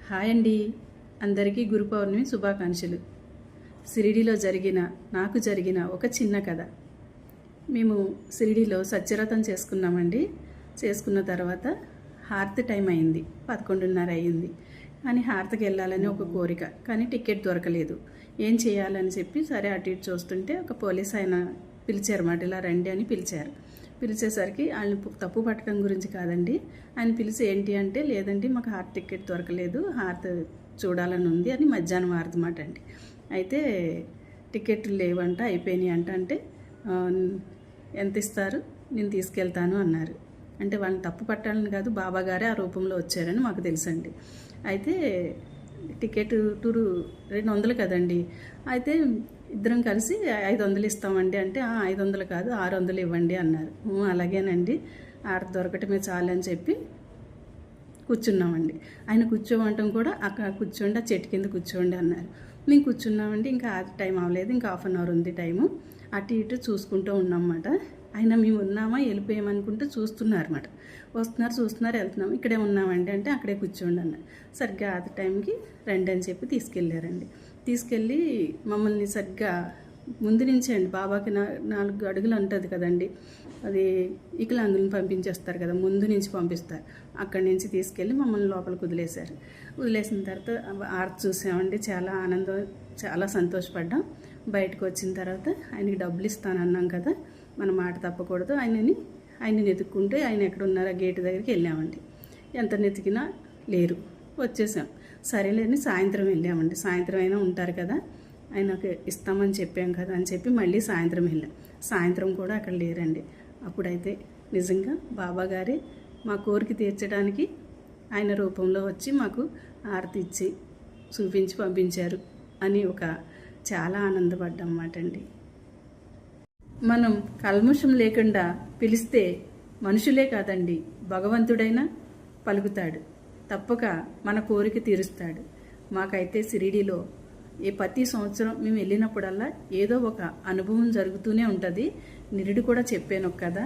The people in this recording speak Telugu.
హాయ్ అండి, అందరికీ గురు పౌర్ణమి శుభాకాంక్షలు. షిరిడీలో నాకు జరిగిన ఒక చిన్న కథ. మేము షిరిడీలో సత్యవ్రతం చేసుకున్నామండి. చేసుకున్న తర్వాత హారతి టైం అయింది, 11:30 అయింది. కానీ హారతికి వెళ్ళాలని ఒక కోరిక, కానీ టికెట్ దొరకలేదు. ఏం చేయాలని చెప్పి సరే అటు ఇటు చూస్తుంటే ఒక పోలీస్ ఆయన పిలిచారు మాట, ఇలా రండి అని పిలిచారు. పిలిచేసరికి ఆయన తప్పు పట్టడం గురించి కాదండి, ఆయన పిలిచి ఏంటి అంటే, లేదండి మాకు హారతి టికెట్ దొరకలేదు, హారతి చూడాలని ఉంది అని మధ్యాహ్నం హారతి మాట అండి. అయితే టికెట్లు లేవంట, అయిపోయినాయి అంట. అంటే ఎంత ఇస్తారు, నేను తీసుకెళ్తాను అన్నారు. అంటే వాళ్ళని తప్పు పట్టాలని కాదు, బాబాగారే ఆ రూపంలో వచ్చారని మాకు తెలుసండి. అయితే టికెట్ 200 కదండి. అయితే ఇద్దరం కలిసి 500 ఇస్తామండి అంటే, 500 కాదు 600 ఇవ్వండి అన్నారు. అలాగేనండి, దొరకటమే చాలని చెప్పి కూర్చున్నామండి. ఆయన కూర్చోమంటాం కూడా, అక్కడ కూర్చోండి, ఆ చెట్టు కింద కూర్చోండి అన్నారు. మేము కూర్చున్నామండి. ఇంకా ఆ టైం అవ్వలేదు, ఇంకా 1/2 అవర్ ఉంది టైము. అటు ఇటు చూసుకుంటూ ఉన్నామన్నమాట. ఆయన మేము ఉన్నామా వెళ్ళిపోయామనుకుంటూ చూస్తున్నారన్నమాట. చూస్తున్నారు వెళ్తున్నాము, ఇక్కడే ఉన్నామండి అంటే, అక్కడే కూర్చోండి అన్నారు. సరిగ్గా ఆ టైంకి రండి అని చెప్పి తీసుకెళ్ళారండి. తీసుకెళ్ళి మమ్మల్ని సరిగ్గా ముందు నుంచే అండి, బాబాకి 4 అడుగులు ఉంటుంది కదండి, అది వికలాంగులను పంపించేస్తారు కదా, ముందు నుంచి పంపిస్తారు. అక్కడి నుంచి తీసుకెళ్ళి మమ్మల్ని లోపలికి వదిలేశారు. వదిలేసిన తర్వాత ఆర్తి చూసామండి. చాలా ఆనందం, చాలా సంతోషపడ్డాం. బయటకు వచ్చిన తర్వాత ఆయనకి డబ్బులు ఇస్తానన్నాం కదా, మన మాట తప్పకూడదు. ఆయన్ని వెతుక్కుంటే ఆయన ఎక్కడున్నారో గేటు దగ్గరికి వెళ్ళామండి. ఎంత వెతికినా లేరు, వచ్చేసాం. సరేలేని సాయంత్రం వెళ్ళామండి. సాయంత్రం అయినా ఉంటారు కదా, ఆయనకు ఇస్తామని చెప్పాం కదా అని చెప్పి మళ్ళీ సాయంత్రం వెళ్ళాం. సాయంత్రం కూడా అక్కడ లేరండి. అప్పుడైతే నిజంగా బాబాగారే మా కోరిక తీర్చడానికి ఆయన రూపంలో వచ్చి మాకు హారతి ఇచ్చి చూపించి పంపించారు అని చాలా ఆనందపడ్డామన్నమాట అండి. మనం కల్ముషం లేకుండా పిలిస్తే మనుషులే కాదండి, భగవంతుడైనా పలుకుతాడు, తప్పక మన కోరిక తీరుస్తాడు. మాకైతే షిరిడీలో ప్రతి సంవత్సరం మేము వెళ్ళినప్పుడల్లా ఏదో ఒక అనుభవం జరుగుతూనే ఉంటుంది. నిరుడు కూడా చెప్పాను కదా.